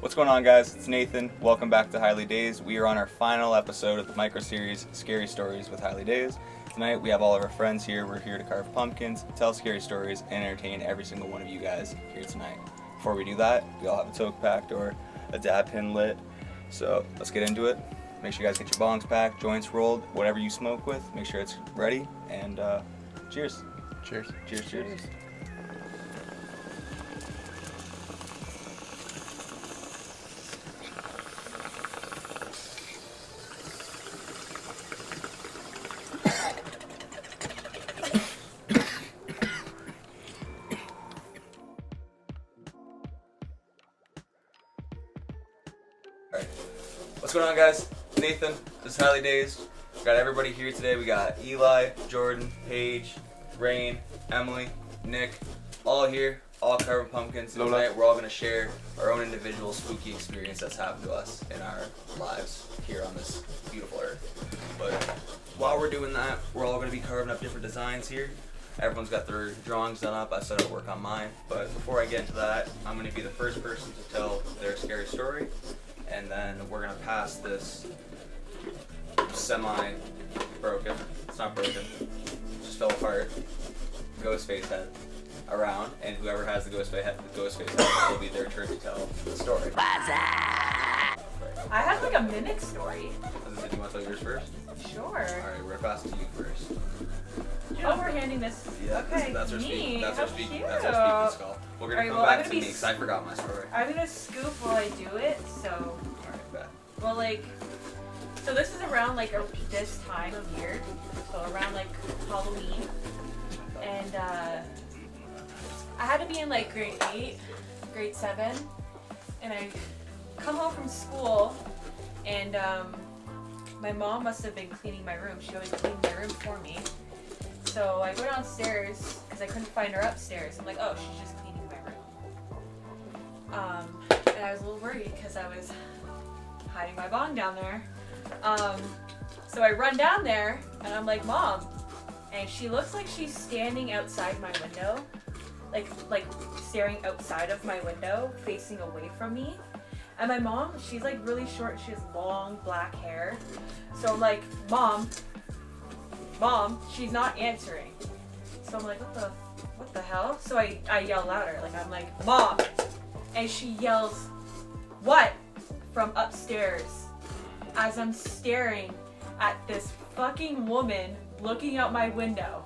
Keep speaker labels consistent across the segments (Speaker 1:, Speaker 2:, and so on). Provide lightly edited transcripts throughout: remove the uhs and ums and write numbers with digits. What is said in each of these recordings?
Speaker 1: What's going on, guys? It's Nathan. Welcome back to Highly Dazed. We are on our final episode of the micro-series Scary Stories with Highly Dazed. Tonight we have all of our friends here. We're here to carve pumpkins, tell scary stories, and entertain every single one of you guys here tonight. Before we do that, we all have a toke packed or a dab pin lit. So let's get into it. Make sure you guys get your bongs packed, joints rolled, whatever you smoke with, make sure it's ready, and cheers.
Speaker 2: Cheers.
Speaker 1: Cheers, cheers. What's going on, guys? Nathan, this is Highly Dazed. We got everybody here today. We got Eli, Jordan, Paige, Rain, Emily, Nick, all here, all carving pumpkins. And tonight we're all going to share our own individual spooky experience that's happened to us in our lives here on this beautiful earth. But while we're doing that, we're all going to be carving up different designs here. Everyone's got their drawings done up. I started to work on mine. But before I get into that, I'm going to be the first person to tell their scary story. And then we're gonna pass this semi-broken, it's not broken, just fell apart, ghost face head around, and whoever has the ghost face head will be their turn to tell the story.
Speaker 3: I have like a mimic story.
Speaker 1: Do you want to tell yours first?
Speaker 3: Sure.
Speaker 1: Alright, we're gonna pass to you first.
Speaker 3: Oh, we're handing this.
Speaker 1: Yeah,
Speaker 3: okay.
Speaker 1: that's our speaking. That's our
Speaker 3: How
Speaker 1: speaking.
Speaker 3: cute.
Speaker 1: That's our speaking skull. We're gonna
Speaker 3: Alright,
Speaker 1: come
Speaker 3: well,
Speaker 1: back
Speaker 3: I'm
Speaker 1: to
Speaker 3: gonna
Speaker 1: me because I forgot my story.
Speaker 3: I'm gonna scoop while I do it. So,
Speaker 1: Alright, bet.
Speaker 3: well, like, so this is around like this time of year. So around like Halloween, and I had to be in like grade 8, grade 7, and I come home from school, and my mom must have been cleaning my room. She always cleaned my room for me. So I go downstairs because I couldn't find her upstairs. I'm like, oh, she's just cleaning my room. And I was a little worried because I was hiding my bong down there. So I run down there and I'm like, Mom. And she looks like she's standing outside my window, like staring outside of my window, facing away from me. And my mom, she's like really short. She has long black hair. So I'm like, Mom, she's not answering. So I'm like, what the hell? So I yell louder, like I'm like, Mom! And she yells, what? From upstairs. As I'm staring at this fucking woman looking out my window.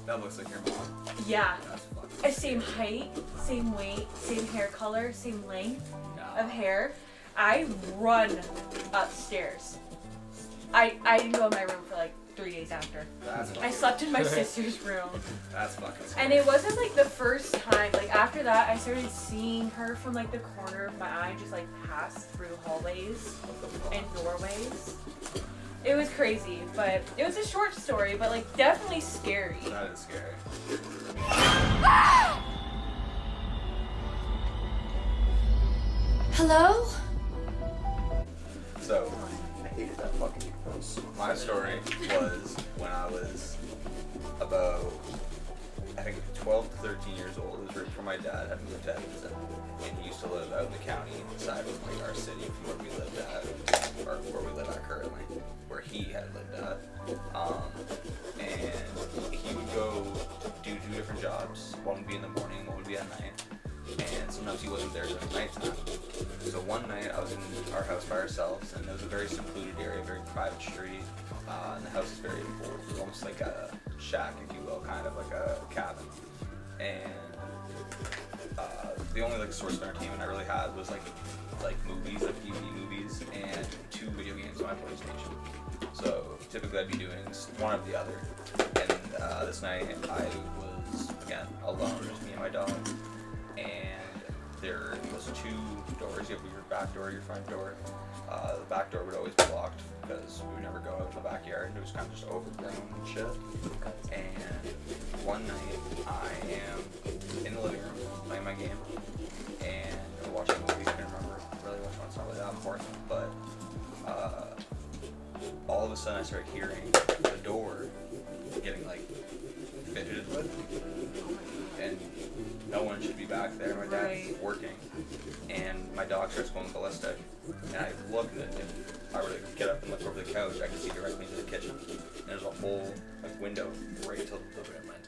Speaker 1: That looks like your mom.
Speaker 3: Yeah.
Speaker 1: That's fucking
Speaker 3: Same height, same weight, same hair color, same length
Speaker 1: No.
Speaker 3: of hair. I run upstairs. I didn't go in my room for like 3 days after.
Speaker 1: That's
Speaker 3: I
Speaker 1: fucking,
Speaker 3: slept in my sister's room.
Speaker 1: that's fucking scary.
Speaker 3: And it wasn't like the first time. Like after that, I started seeing her from like the corner of my eye, just like pass through hallways and doorways. It was crazy, but it was a short story, but like definitely scary.
Speaker 1: That is scary.
Speaker 4: Hello?
Speaker 1: So, I hated that fucking house. My story was when I was about, I think 12 to 13 years old. It was right before my dad had moved to Edmonton. And he used to live out in the county side of like our city from where we lived at, or where we live at currently, where he had lived at. And he would go do 2 different jobs. One would be in the morning, one would be at night. And sometimes he wasn't there during the nighttime. So one night I was in our house by ourselves, and it was a very secluded area, very private street, and the house is very old. It was almost like a shack, if you will, kind of like a cabin. And the only like source of entertainment I really had was like movies, like DVD movies, and 2 video games on my PlayStation. So typically I'd be doing one or the other. And this night I was again alone, just me and my dog. And there was 2 doors. You have your back door, your front door. The back door would always be locked because we would never go out in the backyard. It was kind of just overgrown and shit. And one night I am in the living room playing my game and watching a movie. I can't remember really which one. It's not really that important. But all of a sudden I started hearing the door getting like fidgeted with. And no one should be back there. My dad's working, and my dog starts going ballistic, and I look, and if I were to get up and look over the couch, I can see directly into the kitchen. And there's a whole like window right to the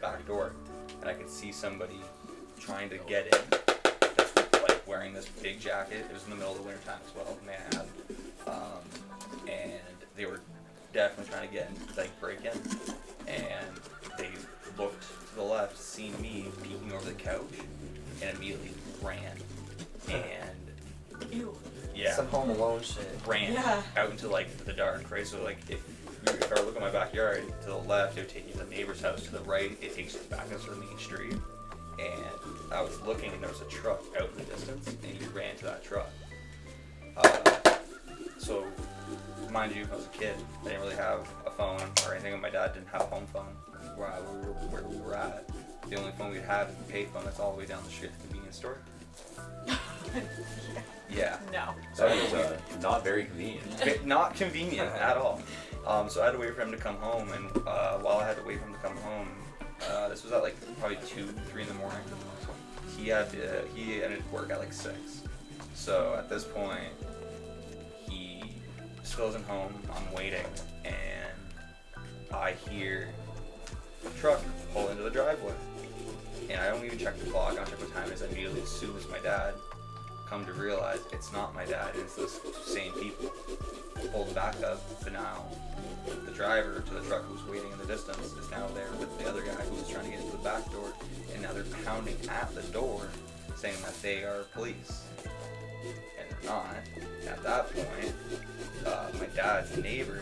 Speaker 1: back door, and I could see somebody trying to get in. That's like wearing this big jacket. It was in the middle of the winter time as well, man. And they were definitely trying to get in, like break in, and they looked to the left, seen me peeking over the couch, and immediately ran. And
Speaker 3: Ew.
Speaker 1: yeah,
Speaker 2: Some Home Alone shit.
Speaker 1: ran out into like the dark, right? So like if I look at my backyard, to the left it would take you to the neighbor's house, to the right it takes you back into the main street. And I was looking and there was a truck out in the distance, and he ran to that truck. So mind you, I was a kid, I didn't really have a phone or anything, and my dad didn't have a home phone where we were at. The only phone we'd have is a payphone that's all the way down the street at the convenience store. Yeah.
Speaker 3: No.
Speaker 1: So
Speaker 4: That was not very convenient.
Speaker 1: not convenient at all. So I had to wait for him to come home, and while I had to wait for him to come home, this was at like probably 2, 3 in the morning. He ended work at like 6. So at this point, he still isn't home. I'm waiting, and I hear a truck pull into the driveway. And I don't even check the clock. I don't check what time it is. Immediately, as soon as my dad come to realize it's not my dad, it's those same people. Pulled back up, but now the driver to the truck who was waiting in the distance is now there with the other guy who was trying to get into the back door, and now they're pounding at the door saying that they are police, and they're not. And at that point, my dad's neighbor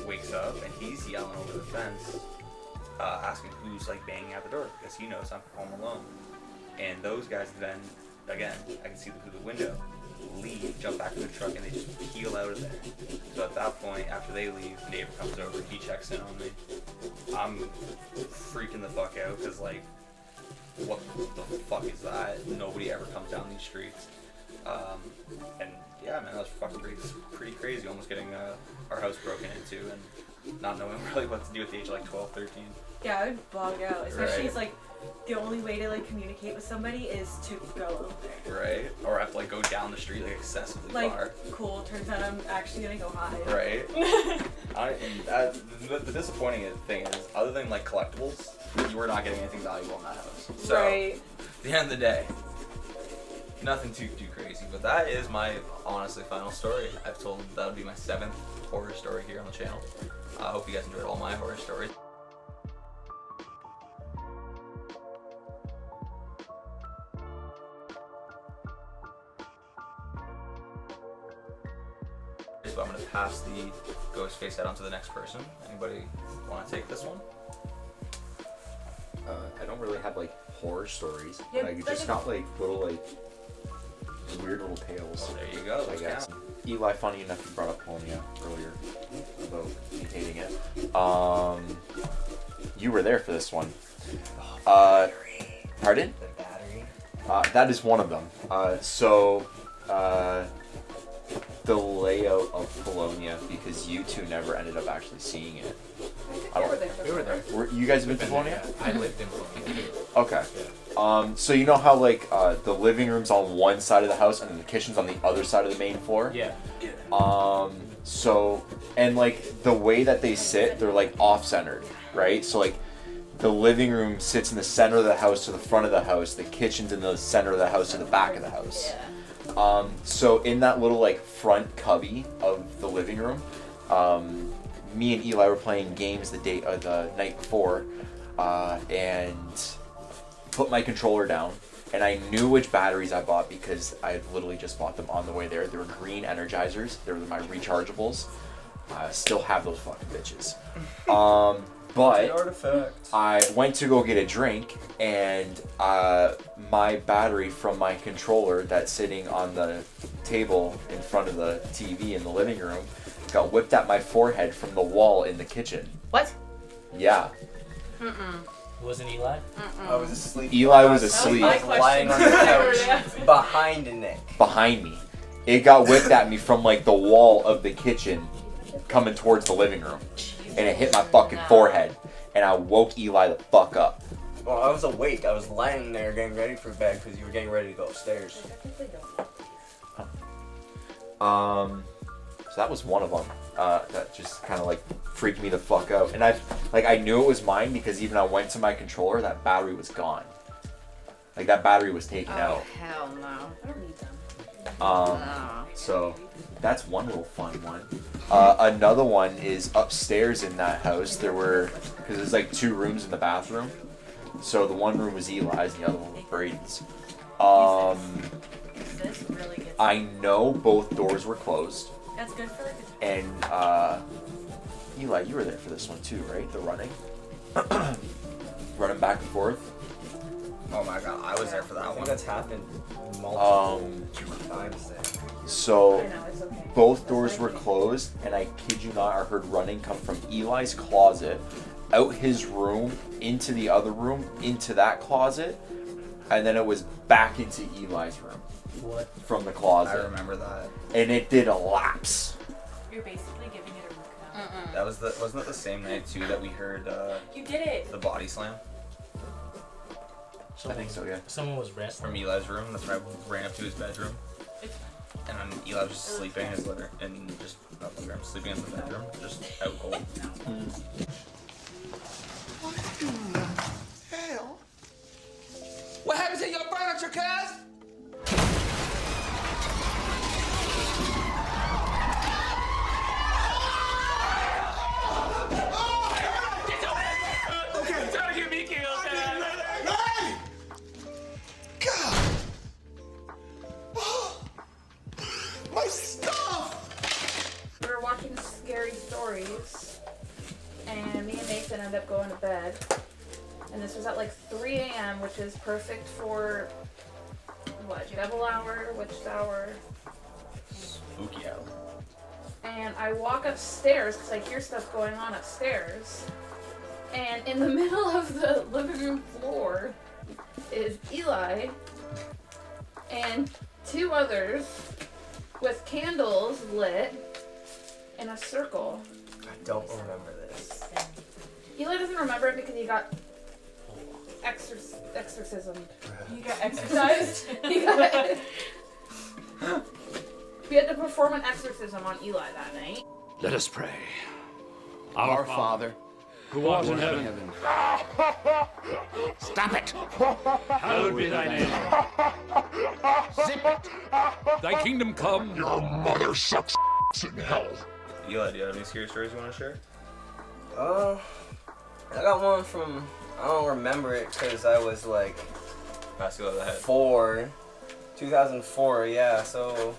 Speaker 1: wakes up and he's yelling over the fence, asking who's like banging at the door because he knows I'm home alone. And those guys then, again, I can see them through the window, leave, jump back in the truck, and they just peel out of there. So at that point, after they leave, the neighbor comes over, he checks in on me. I'm freaking the fuck out because, like, what the fuck is that? Nobody ever comes down these streets. And yeah, man, that was fucking pretty crazy, almost getting our house broken into and not knowing really what to do at the age of like 12, 13.
Speaker 3: Yeah, I would bug out, especially
Speaker 1: Right.
Speaker 3: it's like the only way to like communicate with somebody is to go out there.
Speaker 1: Right? Or I have to like go down the street like excessively
Speaker 3: Like,
Speaker 1: far.
Speaker 3: cool, turns out I'm actually gonna go hide.
Speaker 1: Right? The disappointing thing is, other than like collectibles, you were not getting anything valuable in that house. So,
Speaker 3: Right.
Speaker 1: at the end of the day, nothing too crazy. But that is my honestly final story. I've told that would be my 7th horror story here on the channel. I hope you guys enjoyed all my horror stories. So I'm going to pass the ghost face head on to the next person. Anybody want to take this one?
Speaker 4: I don't really have like horror stories.
Speaker 3: Yeah,
Speaker 4: I
Speaker 3: but
Speaker 4: just
Speaker 3: it-
Speaker 4: got like little like weird little tales.
Speaker 1: Well, there you go.
Speaker 4: I
Speaker 1: Those
Speaker 4: guess.
Speaker 1: count.
Speaker 4: Eli, funny enough, you brought up Polonia earlier about me hating it. You were there for this one. Pardon?
Speaker 2: The battery.
Speaker 4: That is one of them. The layout of Polonia, because you two never ended up actually seeing it.
Speaker 3: We were there.
Speaker 5: We were there.
Speaker 4: Were you guys been to Polonia?
Speaker 5: I lived in Colombia.
Speaker 4: Okay. So you know how like the living room's on one side of the house and then the kitchen's on the other side of the main floor?
Speaker 5: Yeah.
Speaker 4: So and like the way that they sit, they're like off-centered, right? So like the living room sits in the center of the house to the front of the house, the kitchen's in the center of the house to the back of the house. So in that little like front cubby of the living room, me and Eli were playing games the night before, and put my controller down, and I knew which batteries I bought because I had literally just bought them on the way there. They were green Energizers. They were my rechargeables. I still have those fucking bitches. But
Speaker 2: Artifact.
Speaker 4: I went to go get a drink, and my battery from my controller that's sitting on the table in front of the TV in the living room got whipped at my forehead from the wall in the kitchen.
Speaker 3: What?
Speaker 4: Yeah.
Speaker 5: Wasn't Eli?
Speaker 2: I was asleep.
Speaker 4: Eli was
Speaker 3: That was
Speaker 4: asleep
Speaker 3: my
Speaker 2: Lying on the
Speaker 3: question.
Speaker 2: couch behind Nick.
Speaker 4: behind me. It got whipped at me from like the wall of the kitchen coming towards the living room. And it hit my fucking forehead. And I woke Eli the fuck up.
Speaker 2: Well, I was awake. I was lying there getting ready for bed because you were getting ready to go upstairs.
Speaker 4: So that was one of them. That just kind of like freaked me the fuck out. And I knew it was mine because even I went to my controller, that battery was gone. Like that battery was taken out.
Speaker 6: Hell no.
Speaker 3: I don't need them.
Speaker 6: No.
Speaker 4: So that's one little fun one. Another one is upstairs in that house. Because there's like 2 rooms in the bathroom. So the one room was Eli's and the other one was Braden's.
Speaker 3: This really gets.
Speaker 4: I know both doors were closed.
Speaker 3: That's good for.
Speaker 4: And Eli, you were there for this one too, right? The running, running back and forth.
Speaker 1: Oh my god, I was there for
Speaker 2: I
Speaker 1: that
Speaker 2: think
Speaker 1: one.
Speaker 2: that's happened multiple times there.
Speaker 4: So
Speaker 3: I know it's okay.
Speaker 4: both doors were closed, and I kid you not, I heard running come from Eli's closet, out his room, into the other room, into that closet, and then it was back into Eli's room
Speaker 5: What?
Speaker 4: from the
Speaker 1: I
Speaker 4: closet,
Speaker 1: remember that.
Speaker 4: and it did a lapse.
Speaker 3: You're basically giving it a root canal.
Speaker 1: That was wasn't it the same night too that we heard
Speaker 3: You did it.
Speaker 1: the body slam
Speaker 4: I think so, yeah.
Speaker 5: Someone was resting.
Speaker 1: from Eli's room? That's when I ran up to his bedroom. And then Eli was just sleeping in his litter and just not the bedroom, sleeping in the bedroom, just out cold.
Speaker 7: Hell. What happened to your furniture, cuz? My stuff!
Speaker 3: We were watching Scary Stories, and me and Nathan ended up going to bed. And this was at like 3 a.m., which is perfect for what? Devil hour, witch hour.
Speaker 1: Spooky hour.
Speaker 3: And I walk upstairs because I hear stuff going on upstairs. And in the middle of the living room floor is Eli and 2 others with candles lit in a circle.
Speaker 2: I don't remember this.
Speaker 3: Eli doesn't remember it because he got exorcism.
Speaker 6: You got exercised?
Speaker 3: He got We had to perform an exorcism on Eli that night.
Speaker 8: Let us pray. Our Father, who art in heaven. Stop it! Hallowed be thy name. Zip it! Thy kingdom come. Your mother sucks in hell.
Speaker 1: Eli, do you have any scary stories you want to share?
Speaker 2: I got one from, I don't remember it because I was like
Speaker 1: Pass you over the head.
Speaker 2: 2004, yeah. So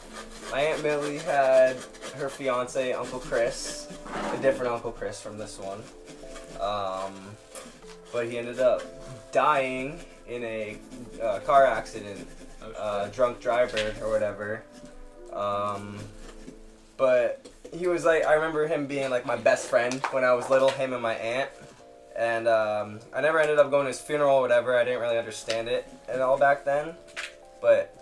Speaker 2: my Aunt Millie had her fiance, Uncle Chris, a different Uncle Chris from this one. But he ended up dying in a car accident, drunk driver or whatever. But he was like, I remember him being like my best friend when I was little, him and my aunt. And I never ended up going to his funeral or whatever. I didn't really understand it at all back then. But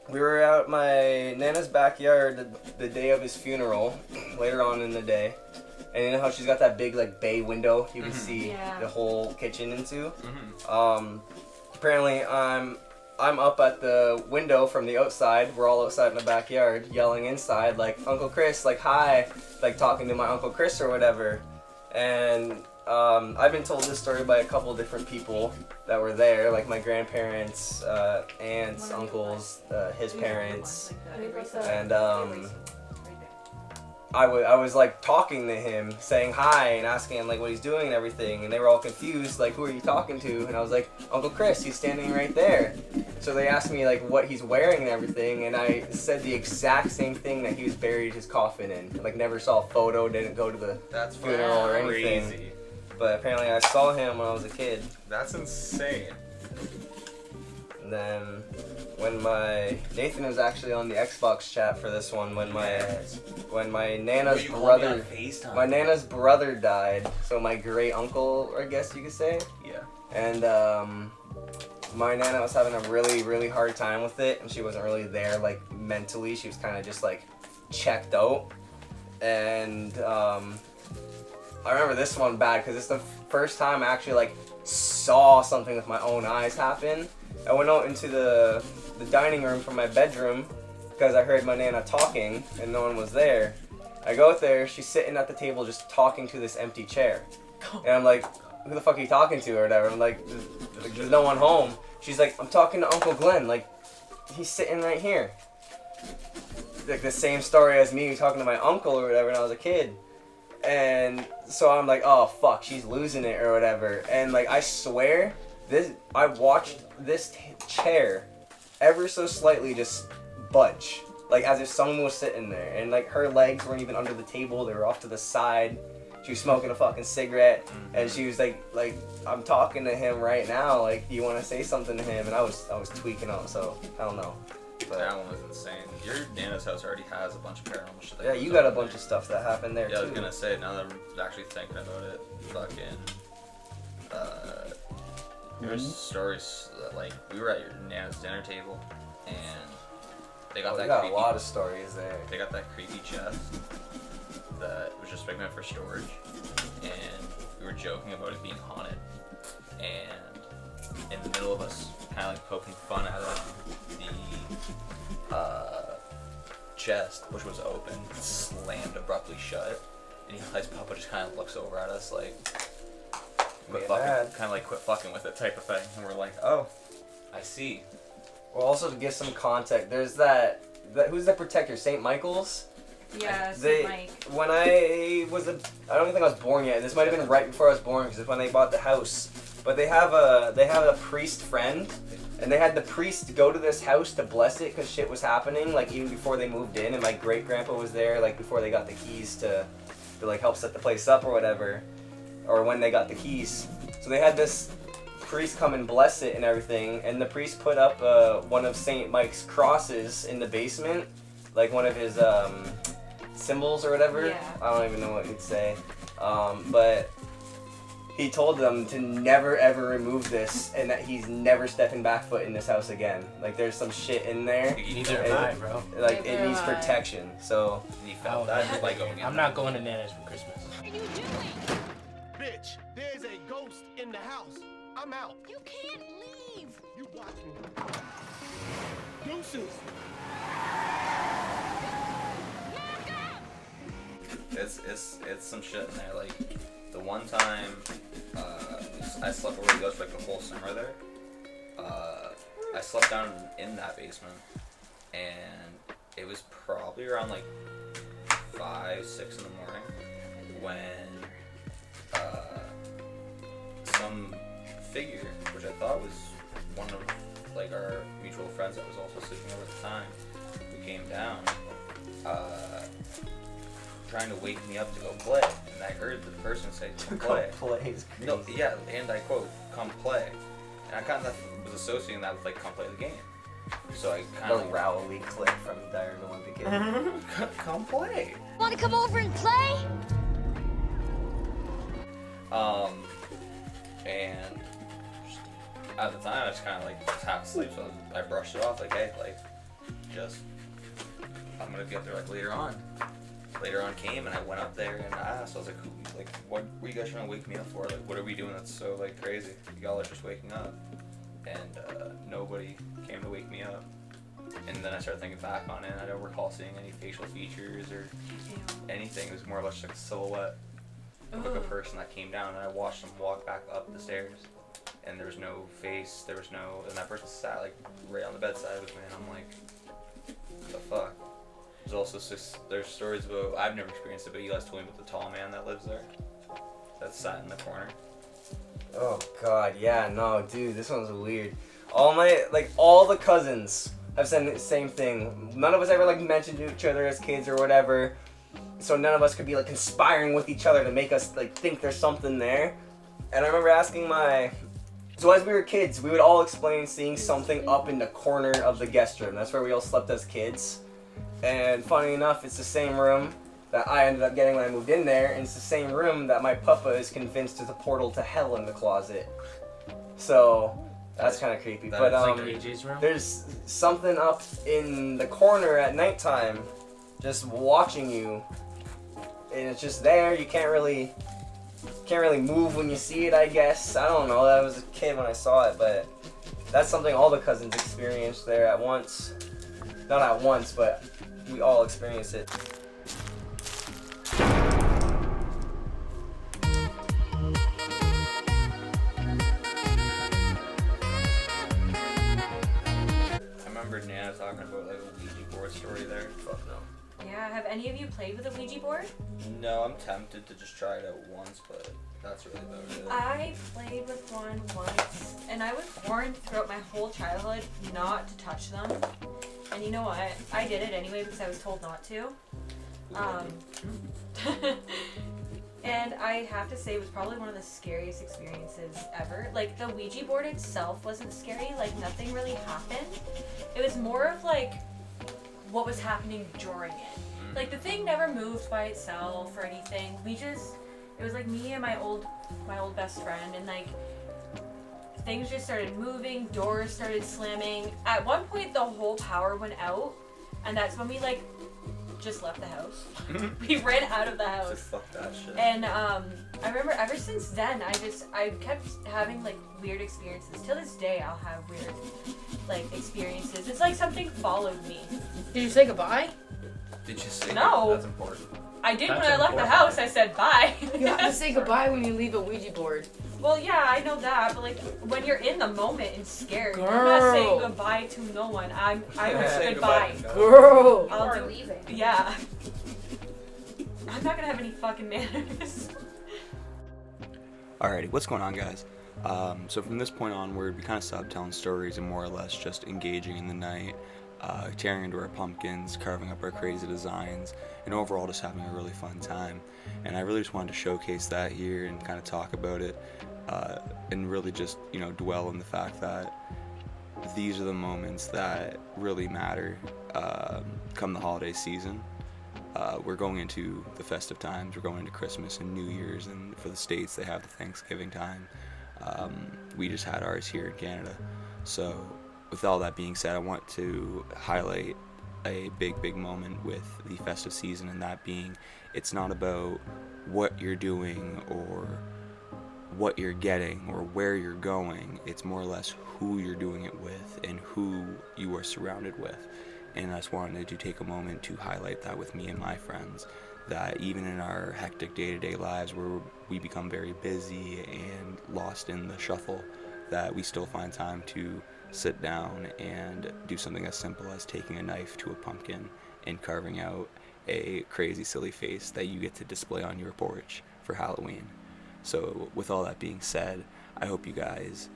Speaker 2: we were out my Nana's backyard the day of his funeral, later on in the day. And you know how she's got that big like bay window you can see the whole kitchen into? Apparently I'm up at the window from the outside. We're all outside in the backyard yelling inside like, Uncle Chris, like hi, like talking to my Uncle Chris or whatever. And I've been told this story by a couple different people that were there, like my grandparents, aunts, uncles, his parents, and I was like talking to him, saying hi and asking him like what he's doing and everything, and they were all confused, like who are you talking to? And I was like, Uncle Chris, he's standing right there. So they asked me like what he's wearing and everything, and I said the exact same thing that he was buried his coffin in. Like never saw a photo, didn't go to the funeral or anything.
Speaker 1: Crazy.
Speaker 2: But apparently I saw him when I was a kid.
Speaker 1: That's insane.
Speaker 2: And then when Nathan was actually on the Xbox chat for this one, when my Nana's brother died, so my great uncle, I guess you could say.
Speaker 1: Yeah.
Speaker 2: And my Nana was having a really, really hard time with it, and she wasn't really there like mentally. She was kind of just like checked out. And I remember this one bad because it's the first time I actually like saw something with my own eyes happen. I went out into the dining room from my bedroom, because I heard my Nana talking and no one was there. I go out there, she's sitting at the table just talking to this empty chair. And I'm like, who the fuck are you talking to or whatever? I'm like, there's no one home. She's like, I'm talking to Uncle Glenn. Like, he's sitting right here. Like the same story as me talking to my uncle or whatever when I was a kid. And so I'm like, oh fuck, she's losing it or whatever. And like, I swear, I watched this chair ever so slightly just budge. Like as if someone was sitting there. And like her legs weren't even under the table, they were off to the side. She was smoking a fucking cigarette, and she was like, I'm talking to him right now. Like, do you want to say something to him? And I was tweaking out, so I don't know. But
Speaker 1: that one was insane. Your Nana's house already has a bunch of paranormal shit.
Speaker 2: Yeah, you got a bunch of stuff that happened there too.
Speaker 1: Yeah, I was gonna say, now that I'm actually thinking about it, fucking, there's stories that, like, we were at your Nana's dinner table, and they got
Speaker 2: we
Speaker 1: that
Speaker 2: got
Speaker 1: creepy,
Speaker 2: a lot of stories there.
Speaker 1: They got that creepy chest that was just big enough for storage, and we were joking about it being haunted, and in the middle of us kind of like poking fun at it, the chest, which was open, slammed abruptly shut, and Eli's papa just kind of looks over at us like, quit fucking, kind of like quit fucking with it type of thing, and we're like, oh, I see.
Speaker 2: Well, also to give some context, there's that who's the protector, St. Michael's?
Speaker 3: Yeah, St. Mike.
Speaker 2: When I don't even think I was born yet. This might have been right before I was born because it's when they bought the house. But they have a priest friend, and they had the priest go to this house to bless it because shit was happening, like even before they moved in. And my great grandpa was there, like before they got the keys to like help set the place up or whatever, or when they got the keys. So they had this priest come and bless it and everything, and the priest put up one of St. Mike's crosses in the basement, like one of his symbols or whatever.
Speaker 3: Yeah.
Speaker 2: I don't even know what he'd say. But he told them to never ever remove this, and that he's never stepping back foot in this house again. Like there's some shit in there.
Speaker 5: Neither am I, bro.
Speaker 2: Like
Speaker 3: Neither
Speaker 2: it needs
Speaker 3: am I.
Speaker 2: protection. So
Speaker 1: He felt that just by going in.
Speaker 5: I'm not going to Nana's for Christmas.
Speaker 9: Bitch, there's a ghost in the house. I'm out.
Speaker 6: You can't leave.
Speaker 9: You watch me. Deuces.
Speaker 1: It's some shit in there. Like the one time I slept over the ghost for like the whole summer there. I slept down in that basement, and it was probably around like 5, 6 in the morning when some figure, which I thought was one of like our mutual friends that was also sleeping over at the time, who came down trying to wake me up to go play, and I heard the person say, "Come play."
Speaker 2: play is crazy.
Speaker 1: No, yeah, and I quote, "Come play," and I kind of was associating that with like, "Come play the game." So I kind
Speaker 2: The
Speaker 1: of
Speaker 2: Rowley clip from Diary of a Wimpy Kid.
Speaker 1: come play.
Speaker 6: Want to come over and play?
Speaker 1: And at the time I was kind of like half asleep, so I brushed it off like, hey, like, just I'm gonna get there like later on. Later on came, and I went up there and I asked, I was like, what were you guys trying to wake me up for? Like, what are we doing that's so like crazy? Y'all are just waking up. And nobody came to wake me up. And then I started thinking back on it, and I don't recall seeing any facial features or anything. It was more or less like a silhouette of like a person that came down, and I watched them walk back up the stairs. And there was no face, and that person sat like right on the bedside with me, and I'm like, what the fuck? There's also there's stories about, I've never experienced it, but you guys told me about the tall man that lives there, that sat in the corner.
Speaker 2: Oh god, yeah, no, dude, this one's weird. All the cousins have said the same thing. None of us ever like mentioned to each other as kids or whatever, so none of us could be like conspiring with each other to make us like think there's something there. And I remember asking so as we were kids, we would all explain seeing something up in the corner of the guest room. That's where we all slept as kids. And funny enough, it's the same room that I ended up getting when I moved in there, and it's the same room that my papa is convinced is a portal to hell in the closet. So that's kind of creepy. But
Speaker 5: AJ's room?
Speaker 2: there's something up in the corner at nighttime, just watching you, and it's just there. You can't really move when you see it, I guess. I don't know. I was a kid when I saw it, but that's something all the cousins experienced there at once. not at once, but we all experience it.
Speaker 1: I remember Nana talking about like a Ouija board story there.
Speaker 2: Fuck no.
Speaker 3: Yeah, have any of you played with a Ouija board?
Speaker 1: No, I'm tempted to just try it out once, but that's really about it.
Speaker 3: I played with one once, and I was warned throughout my whole childhood not to touch them. And you know what? I did it anyway because I was told not to. And I have to say it was probably one of the scariest experiences ever. Like, the Ouija board itself wasn't scary, like nothing really happened. It was more of like what was happening during it. Like, the thing never moved by itself or anything. It was like me and my old best friend, and like things just started moving, doors started slamming. At one point the whole power went out, and that's when we like just left the house. We ran out of the house.
Speaker 1: Just fuck that shit.
Speaker 3: And I remember ever since then I kept having like weird experiences. Till this day I'll have weird like experiences. It's like something followed me.
Speaker 10: Did you say goodbye?
Speaker 1: Did you say
Speaker 3: No.
Speaker 1: that? That's important.
Speaker 3: I did
Speaker 5: That's
Speaker 3: when I left the
Speaker 5: important.
Speaker 3: house. I said bye.
Speaker 10: You have to say goodbye when you leave a Ouija board.
Speaker 3: Well, yeah, I know that, but like when you're in the moment and scared, I'm not
Speaker 10: Girl.
Speaker 3: saying goodbye to no one. I will say goodbye.
Speaker 2: to no one.
Speaker 10: Girl.
Speaker 3: I'll
Speaker 6: Or
Speaker 3: do.
Speaker 6: leaving.
Speaker 3: Yeah. I'm not gonna have any fucking manners.
Speaker 11: Alrighty, what's going on, guys? So from this point onward, we kind of stopped telling stories and more or less just engaging in the night, tearing into our pumpkins, carving up our crazy designs, and overall just having a really fun time. And I really just wanted to showcase that here and kind of talk about it, and really just, dwell on the fact that these are the moments that really matter come the holiday season. We're going into the festive times, we're going into Christmas and New Year's, and for the States they have the Thanksgiving time. We just had ours here in Canada. So with all that being said, I want to highlight a big moment with the festive season, and that being, it's not about what you're doing or what you're getting or where you're going. It's more or less who you're doing it with and who you are surrounded with. And I just wanted to take a moment to highlight that with me and my friends, that even in our hectic day-to-day lives where we become very busy and lost in the shuffle, that we still find time to sit down and do something as simple as taking a knife to a pumpkin and carving out a crazy silly face that you get to display on your porch for Halloween. So with all that being said, I hope you guys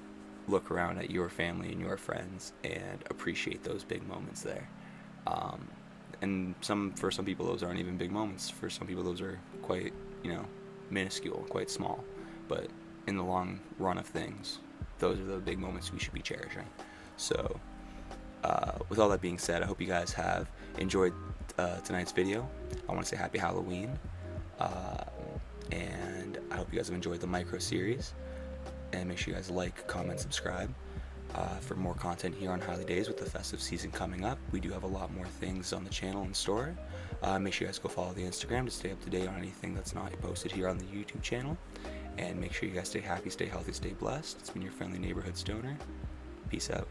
Speaker 11: look around at your family and your friends and appreciate those big moments there. And for some people those aren't even big moments. For some people those are quite, minuscule, quite small. But in the long run of things, those are the big moments we should be cherishing. So with all that being said, I hope you guys have enjoyed tonight's video. I want to say happy Halloween, and I hope you guys have enjoyed the micro series, and make sure you guys like, comment, subscribe for more content here on Highly Days. With the festive season coming up, we do have a lot more things on the channel and store. Make sure you guys go follow the Instagram to stay up to date on anything that's not posted here on the YouTube channel, and make sure you guys stay happy, stay healthy, stay blessed. It's been your friendly neighborhood stoner. Peace out.